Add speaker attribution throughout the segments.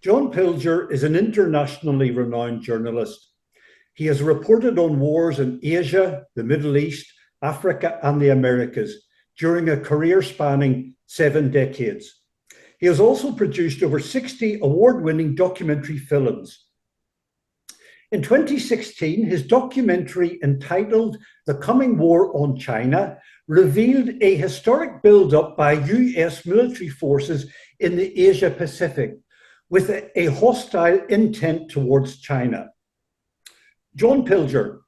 Speaker 1: John Pilger is an internationally renowned journalist. He has reported on wars in Asia, the Middle East, Africa, and the Americas during a career spanning 7 decades. He has also produced over 60 award-winning documentary films. In 2016, his documentary entitled The Coming War on China revealed a historic buildup by US military forces in the Asia Pacific with a hostile intent towards China. John Pilger,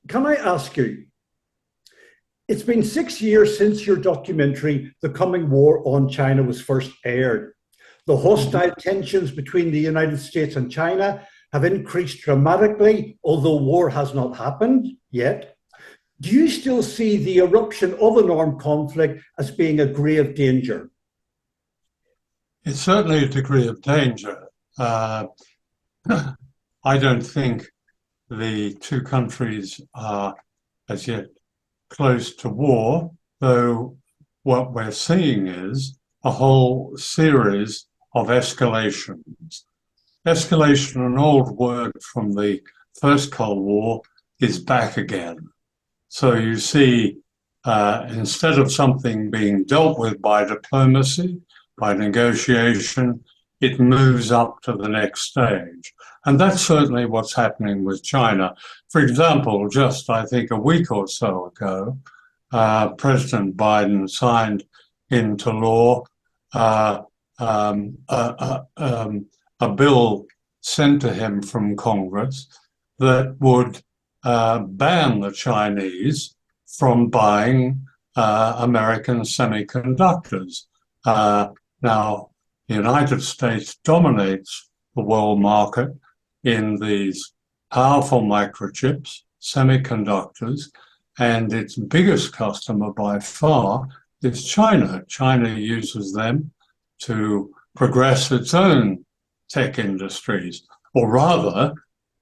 Speaker 1: can I ask you, it's been 6 years since your documentary, The Coming War on China, was first aired. The hostile tensions between the United States and China have increased dramatically, although war has not happened yet. Do you still see the eruption of an armed conflict as being a grave danger?
Speaker 2: It's certainly a degree of danger. I don't think the two countries are as yet close to war, though what we're seeing is a whole series of escalations. Escalation, an old word from the First Cold War, is back again. So you see, instead of something being dealt with by diplomacy, by negotiation, it moves up to the next stage. And that's certainly what's happening with China. For example, just I think a week or so ago, President Biden signed into law a bill sent to him from Congress that would ban the Chinese from buying American semiconductors. Now, the United States dominates the world market in these powerful microchips, semiconductors, and its biggest customer by far is China. China uses them to progress its own tech industries, or rather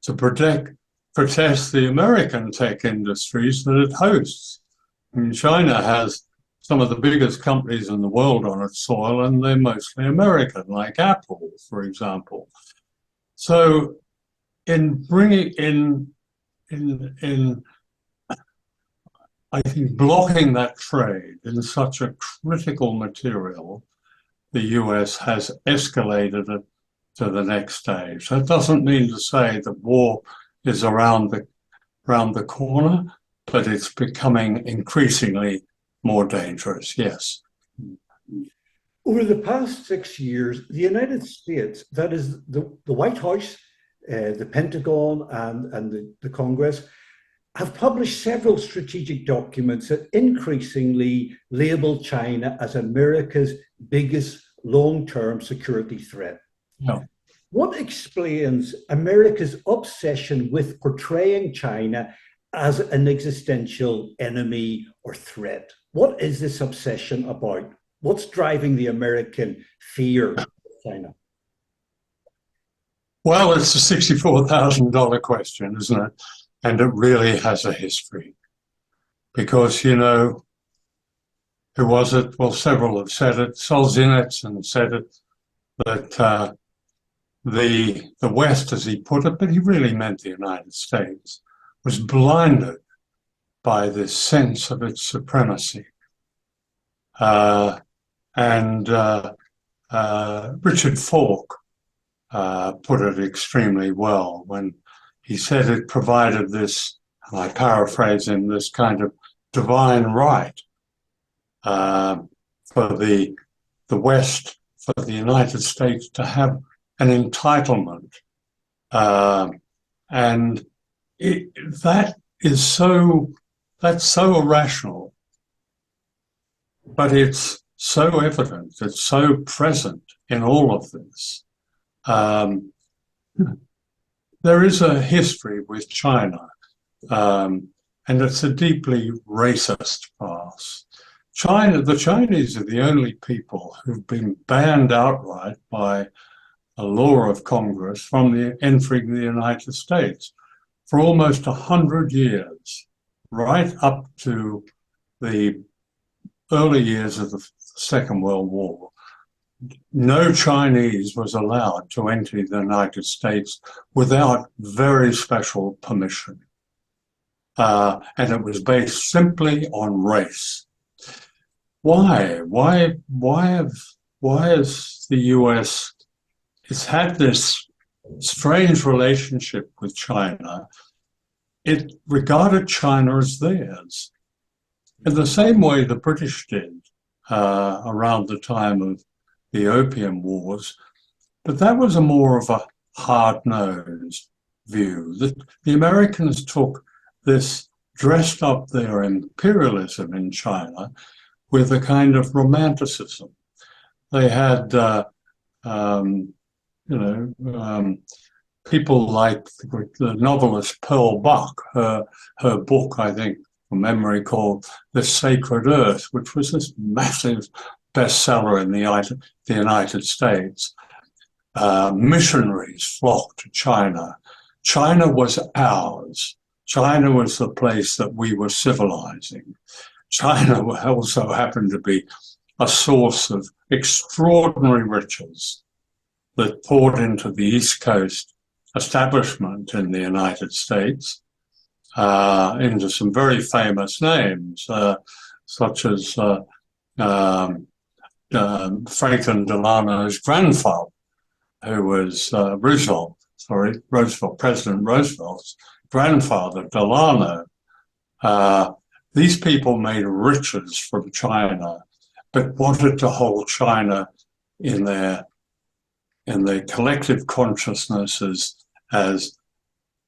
Speaker 2: to protest the American tech industries that it hosts. I mean, China has some of the biggest companies in the world on its soil, and they're mostly American, like Apple, for example. So in bringing in I think blocking that trade in such a critical material, the US has escalated it to the next stage. That doesn't mean to say that war is around the corner, but it's becoming increasingly more dangerous, yes.
Speaker 1: Over the past 6 years, the United States, that is the White House, the Pentagon, and the Congress, have published several strategic documents that increasingly label China as America's biggest long-term security threat.
Speaker 2: No.
Speaker 1: What explains America's obsession with portraying China as an existential enemy or threat? What is this obsession about? What's driving the American fear of China?
Speaker 2: Well, it's a $64,000 question, isn't it? And it really has a history. Because, you know, who was it? Well, several have said it. Solzhenitsyn said it, that the West, as he put it, but he really meant the United States, was blinded by this sense of its supremacy. Richard Falk put it extremely well when he said it provided this, and I paraphrase him, this kind of divine right for the West, for the United States to have an entitlement. That's so irrational, but it's so evident, it's so present in all of this. There is a history with China, and it's a deeply racist past. The Chinese are the only people who've been banned outright by a law of Congress from entering the United States for almost 100 years, right up to the early years of the Second World War. no Chinese was allowed to enter the United States without very special permission. And it was based simply on race. Why? Why has the US, it's had this strange relationship with China? It regarded China as theirs. In the same way the British did around the time of the Opium Wars, but that was a more of a hard-nosed view. The Americans took this, dressed up their imperialism in China with a kind of romanticism. They had, people like the novelist Pearl Buck, her book, I think, from memory, called The Sacred Earth, which was this massive bestseller in the United States. Missionaries flocked to China. China was ours. China was the place that we were civilizing. China also happened to be a source of extraordinary riches that poured into the East Coast establishment in the United States, into some very famous names, such as Franklin Delano's grandfather, who was President Roosevelt's grandfather, Delano. These people made riches from China, but wanted to hold China in their collective consciousness as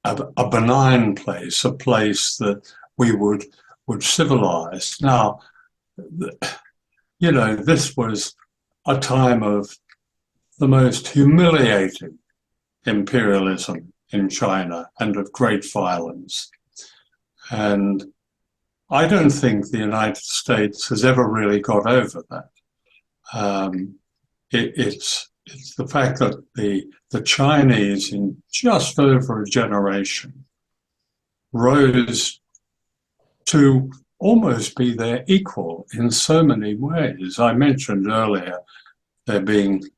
Speaker 2: a benign place, a place that we would civilize. Now, this was a time of the most humiliating imperialism in China and of great violence. And I don't think the United States has ever really got over that. It's the fact that the Chinese, in just over a generation, rose to almost be their equal in so many ways. I mentioned earlier there's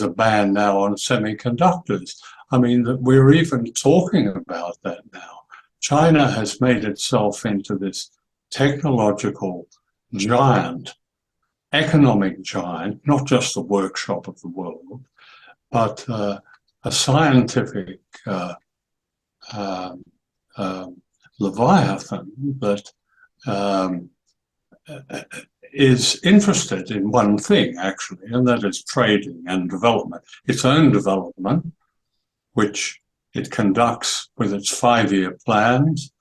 Speaker 2: a ban now on semiconductors. I mean, that we're even talking about that now. China has made itself into this technological giant, economic giant, not just the workshop of the world, but a scientific leviathan that is interested in one thing, actually, and that is trading and development. Its own development, which it conducts with its 5-year plans,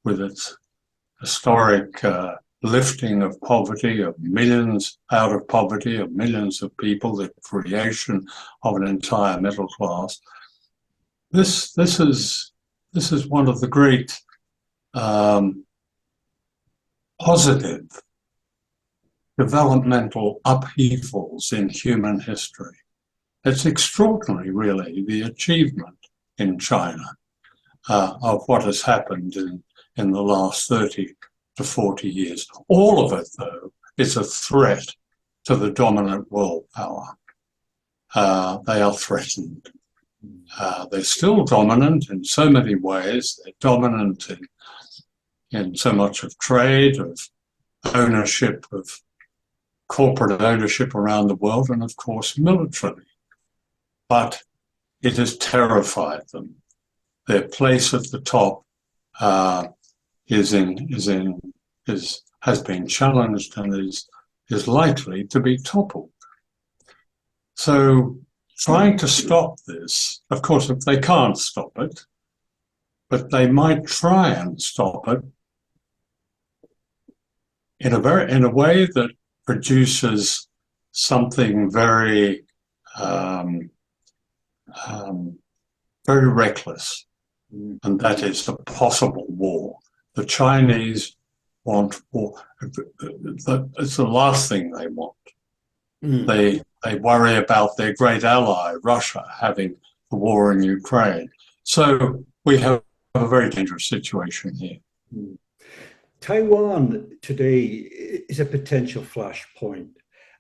Speaker 2: with its historic lifting of poverty, of millions out of poverty, of millions of people, the creation of an entire middle class. This is one of the great positive developmental upheavals in human history. It's extraordinary, really, the achievement in China of what has happened in the last 30 to 40 years. All of it, though, is a threat to the dominant world power. They are threatened. They're still dominant in so many ways. They're dominant in so much of trade, of ownership, of corporate ownership around the world, and of course militarily. But it has terrified them. Their place at the top has been challenged and is likely to be toppled. So trying to stop this, of course, if they can't stop it, but they might try and stop it in a way that produces something very very reckless, and that is a possible war. The Chinese want war. It's the last thing they want. They worry about their great ally, Russia, having the war in Ukraine. So we have a very dangerous situation here.
Speaker 1: Taiwan today is a potential flashpoint.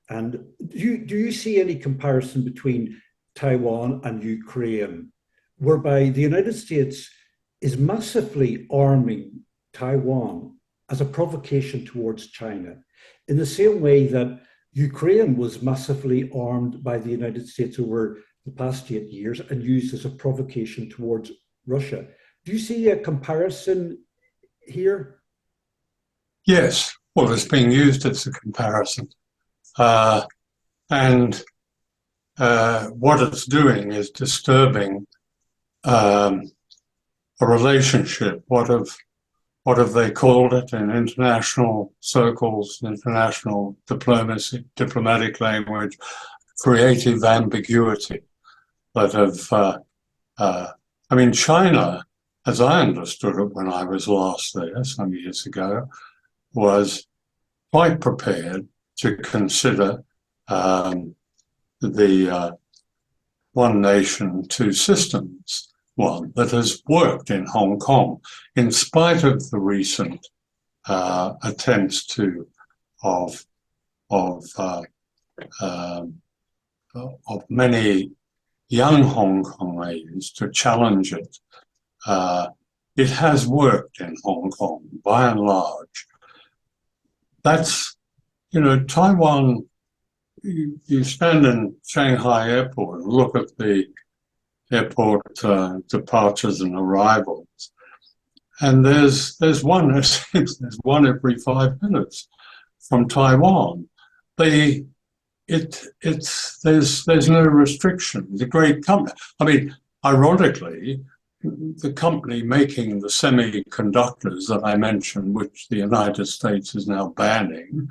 Speaker 1: And do you see any comparison between Taiwan and Ukraine, whereby the United States is massively arming Taiwan as a provocation towards China, in the same way that Ukraine was massively armed by the United States over the past 8 years and used as a provocation towards Russia? Do you see a comparison here?
Speaker 2: Yes, well, it's being used as a comparison. And what it's doing is disturbing a relationship. What have they called it in international circles, international diplomacy, diplomatic language, creative ambiguity that I mean, China, as I understood it when I was last there some years ago, was quite prepared to consider the one nation, two systems, one that has worked in Hong Kong, in spite of the recent attempts of many young Hong Kongese to challenge it. It has worked in Hong Kong by and large. That's, Taiwan, you stand in Shanghai airport and look at the airport departures and arrivals, and there's one, it seems there's one every 5 minutes from Taiwan. There's no restriction. The great company, I mean, ironically, the company making the semiconductors that I mentioned, which the United States is now banning,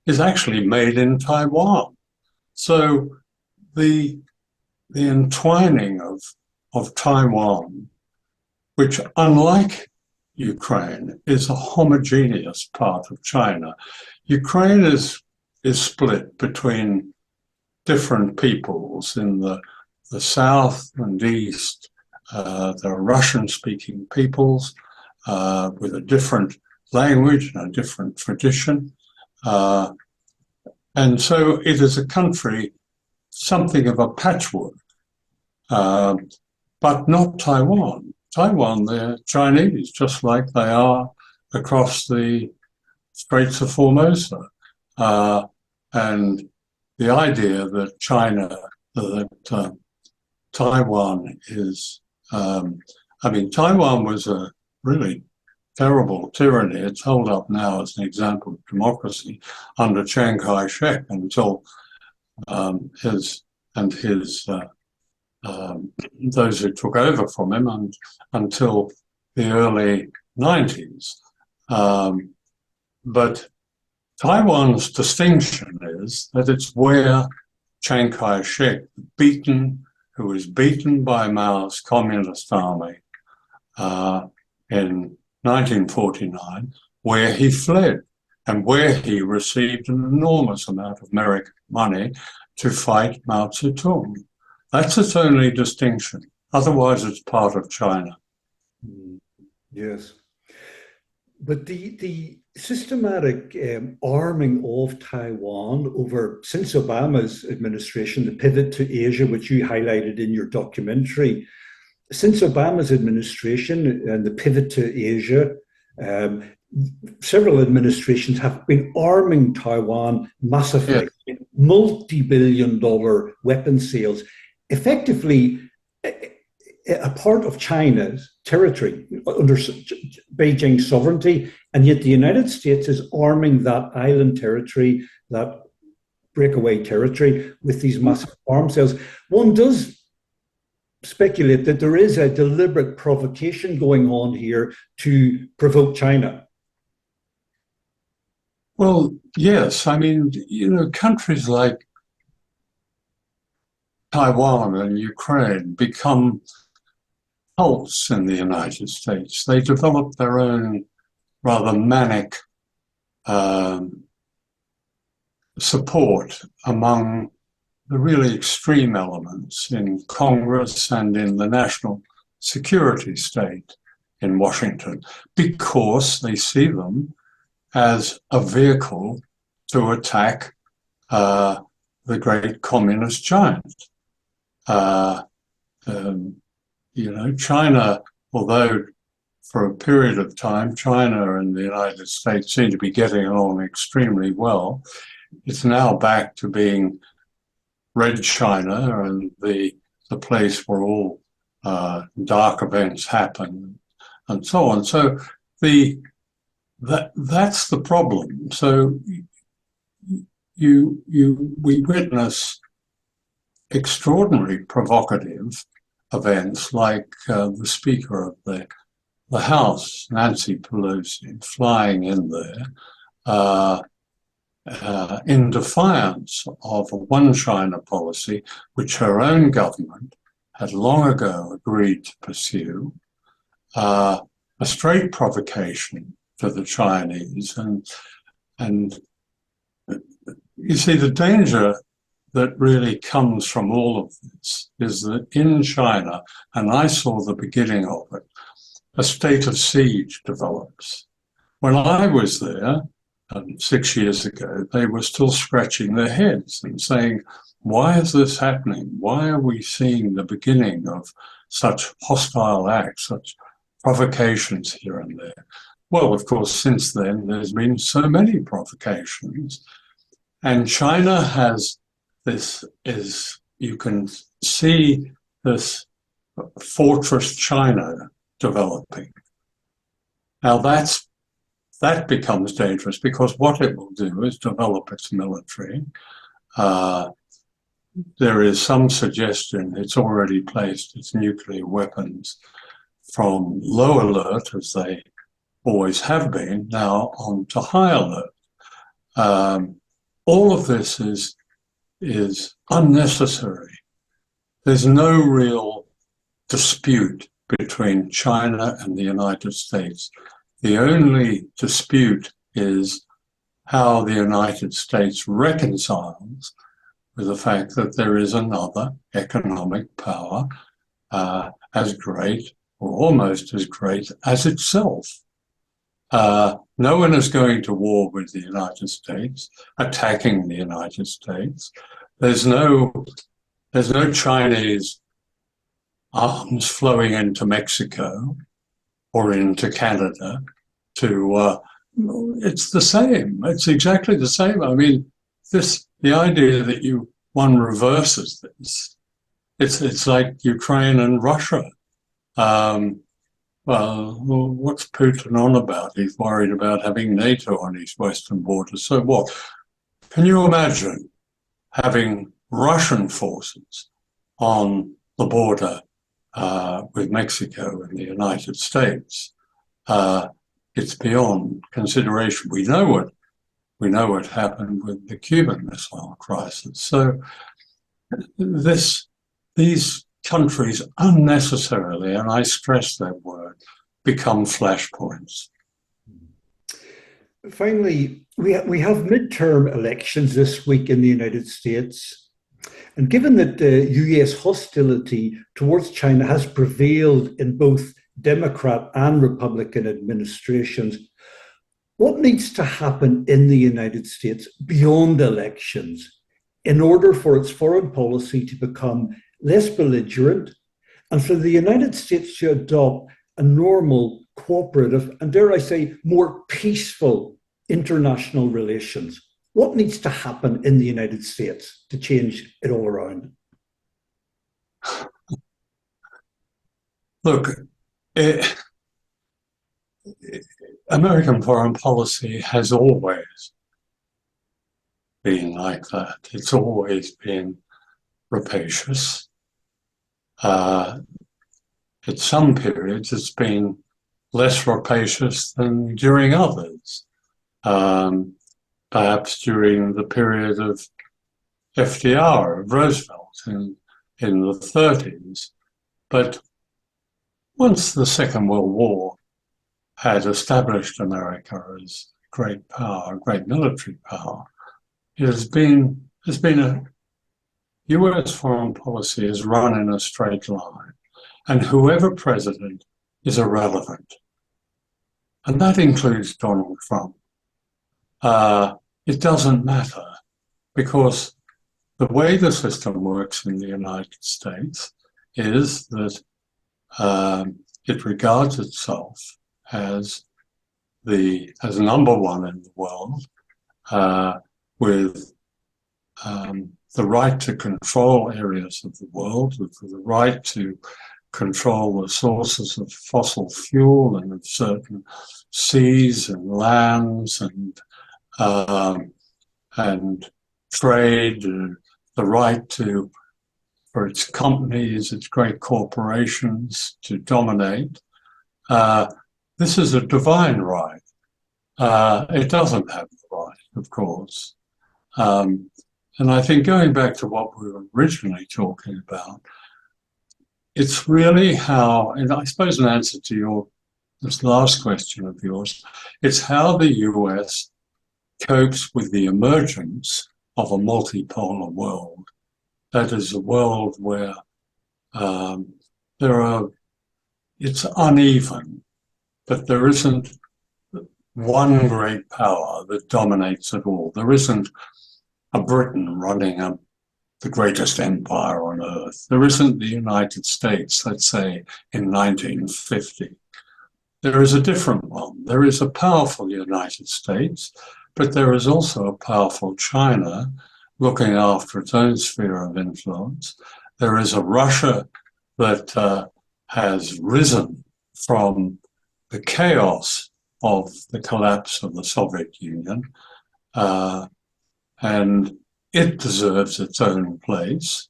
Speaker 2: is actually made in Taiwan. So the entwining of Taiwan, which, unlike Ukraine, is a homogeneous part of China. Ukraine is split between different peoples in the south and east. There are Russian-speaking peoples with a different language and a different tradition. And so it is a country, something of a patchwork, but not Taiwan. Taiwan, they're Chinese, just like they are across the Straits of Formosa. And the idea that Taiwan is, Taiwan was a really terrible tyranny. It's held up now as an example of democracy under Chiang Kai-shek until those who took over from him until the early 90s. But Taiwan's distinction is that it's where Chiang Kai-shek, who was beaten by Mao's Communist Army in 1949, where he fled and where he received an enormous amount of American money to fight Mao Zedong. That's its only distinction. Otherwise, it's part of China.
Speaker 1: Yes. But the systematic arming of Taiwan since Obama's administration, the pivot to Asia, which you highlighted in your documentary, since Obama's administration and the pivot to Asia, several administrations have been arming Taiwan massively, multi-billion-dollar weapon sales, effectively a part of China's territory under Beijing sovereignty, and yet the United States is arming that island territory, that breakaway territory, with these massive arms sales. One does speculate that there is a deliberate provocation going on here to provoke China.
Speaker 2: Well, yes. I mean, countries like Taiwan and Ukraine become cults in the United States. They develop their own rather manic support among the really extreme elements in Congress and in the national security state in Washington, because they see them as a vehicle to attack the great communist giant. China, although for a period of time, China and the United States seem to be getting along extremely well, it's now back to being Red China and the place where all dark events happen and so on. So that's the problem. So we witness extraordinary provocative events like the Speaker of the House, Nancy Pelosi, flying in there in defiance of a one China policy which her own government had long ago agreed to pursue, a straight provocation to the Chinese. And you see, the danger that really comes from all of this is that in China, and I saw the beginning of it, a state of siege develops. When I was there 6 years ago, they were still scratching their heads and saying, why is this happening? Why are we seeing the beginning of such hostile acts, such provocations here and there? Well, of course, since then, there's been so many provocations. And China has this, you can see this fortress China developing. Now that becomes dangerous because what it will do is develop its military. There is some suggestion it's already placed its nuclear weapons from low alert, as they always have been, now on to high alert. All of this is unnecessary. There's no real dispute between China and the United States. The only dispute is how the United States reconciles with the fact that there is another economic power as great or almost as great as itself. No one is going to war with the United States, attacking the United States. There's no Chinese arms flowing into Mexico or into Canada it's the same. It's exactly the same. I mean, the idea that one reverses this, it's like Ukraine and Russia. Well, what's Putin on about? He's worried about having NATO on his western border. So what? Can you imagine having Russian forces on the border with Mexico and the United States? It's beyond consideration. We know what happened with the Cuban Missile Crisis. So these countries unnecessarily, and I stress that word, become flashpoints.
Speaker 1: Finally, we have midterm elections this week in the United States. And given that the US hostility towards China has prevailed in both Democrat and Republican administrations, what needs to happen in the United States beyond elections in order for its foreign policy to become less belligerent and for the United States to adopt a normal, cooperative, and dare I say, more peaceful international relations? What needs to happen in the United States to change it all around?
Speaker 2: Look, American foreign policy has always been like that. It's always been rapacious. At some periods, it's been less rapacious than during others. Perhaps during the period of FDR, of Roosevelt in the 30s. But once the Second World War had established America as a great power, a great military power, there's been a US foreign policy is run in a straight line, and whoever president is irrelevant. And that includes Donald Trump. It doesn't matter because the way the system works in the United States is that it regards itself as number one in the world, with the right to control areas of the world, with the right to control the sources of fossil fuel and of certain seas and lands and trade, the right for its companies, its great corporations to dominate. This is a divine right. It doesn't have the right, of course. And I think going back to what we were originally talking about, it's really how, and I suppose an answer to this last question of yours, it's how the US copes with the emergence of a multipolar world. That is a world where it's uneven, but there isn't one great power that dominates it all. There isn't a Britain running the greatest empire on earth. There isn't the United States, let's say, in 1950. There is a different one. There is a powerful United States, but there is also a powerful China looking after its own sphere of influence. There is a Russia that has risen from the chaos of the collapse of the Soviet Union, and it deserves its own place.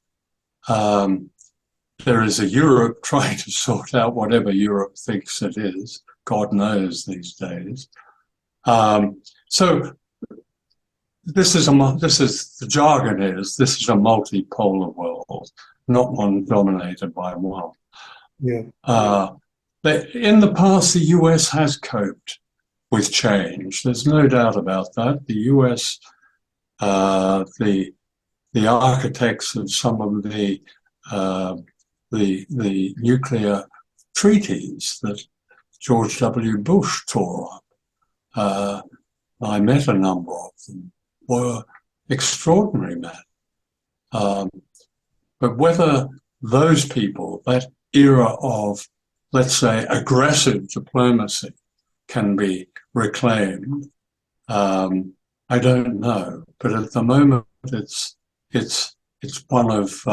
Speaker 2: There is a Europe trying to sort out whatever Europe thinks it is. God knows these days. So this is the jargon is, this is a multipolar world, not one dominated by one.
Speaker 1: Yeah.
Speaker 2: In the past, the US has coped with change. There's no doubt about that. The US, the architects of some of the nuclear treaties that George W. Bush tore up, I met a number of them, were extraordinary men. But whether those people, that era of, let's say, aggressive diplomacy can be reclaimed, I don't know. But at the moment, it's one of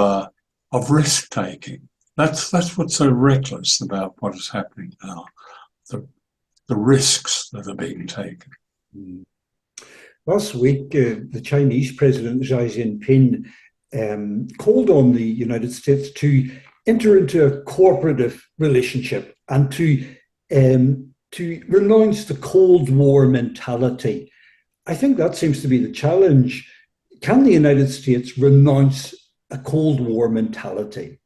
Speaker 2: risk taking. That's what's so reckless about what is happening now. The risks that are being taken.
Speaker 1: Last week, the Chinese President Xi Jinping called on the United States to enter into a cooperative relationship and to renounce the Cold War mentality. I think that seems to be the challenge. Can the United States renounce a Cold War mentality?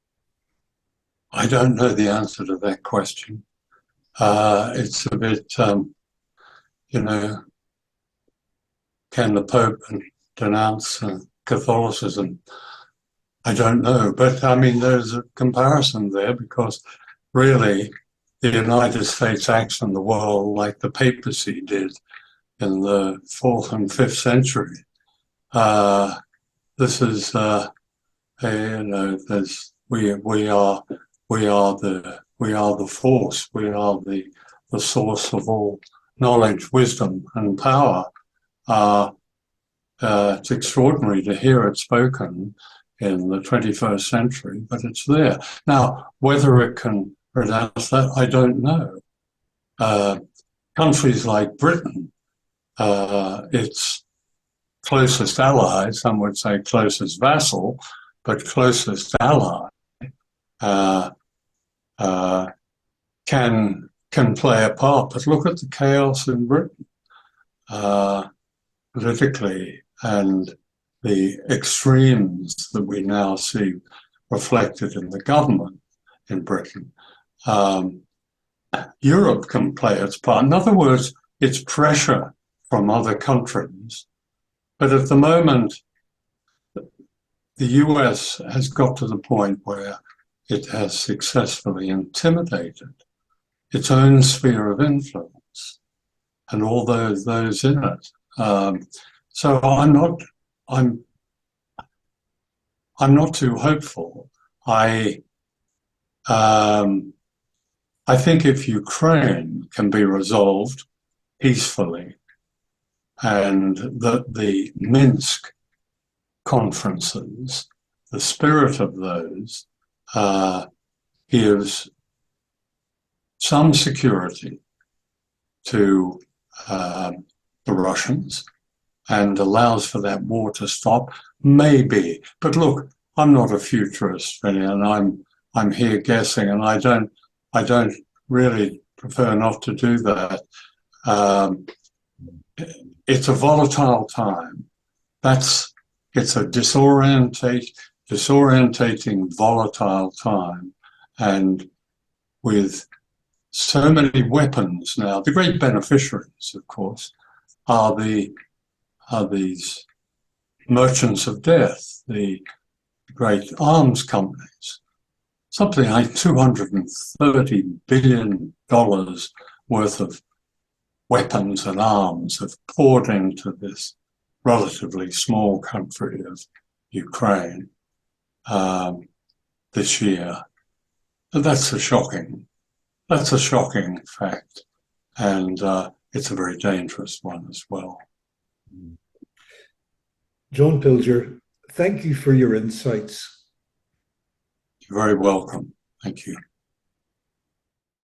Speaker 2: I don't know the answer to that question. It's a bit, can the Pope denounce Catholicism? I don't know. But I mean, there's a comparison there because really the United States acts in the world like the papacy did in the 4th and 5th century. This is, we are the force. We are the source of all knowledge, wisdom, and power. It's extraordinary to hear it spoken in the 21st century, but it's there. Now, whether it can renounce that, I don't know. Countries like Britain, its closest ally, some would say closest vassal, but closest ally, can play a part. But look at the chaos in Britain, politically, and the extremes that we now see reflected in the government in Britain. Europe can play its part. In other words, it's pressure from other countries. But at the moment, the US has got to the point where it has successfully intimidated its own sphere of influence and all those in it. So I'm I'm not too hopeful. I think if Ukraine can be resolved peacefully, and that the Minsk conferences, the spirit of those, gives some security to the Russians and allows for that war to stop, maybe. But look, I'm not a futurist, Finian. I'm here guessing, and I don't really prefer not to do that. It's a volatile time. It's a disorientating, volatile time, and with so many weapons now, the great beneficiaries, of course, are these merchants of death, the great arms companies. Something like $230 billion worth of weapons and arms have poured into this relatively small country of Ukraine this year. And that's a shocking fact. And it's a very dangerous one as well.
Speaker 1: John Pilger, thank you for your insights.
Speaker 2: You're very welcome. Thank you.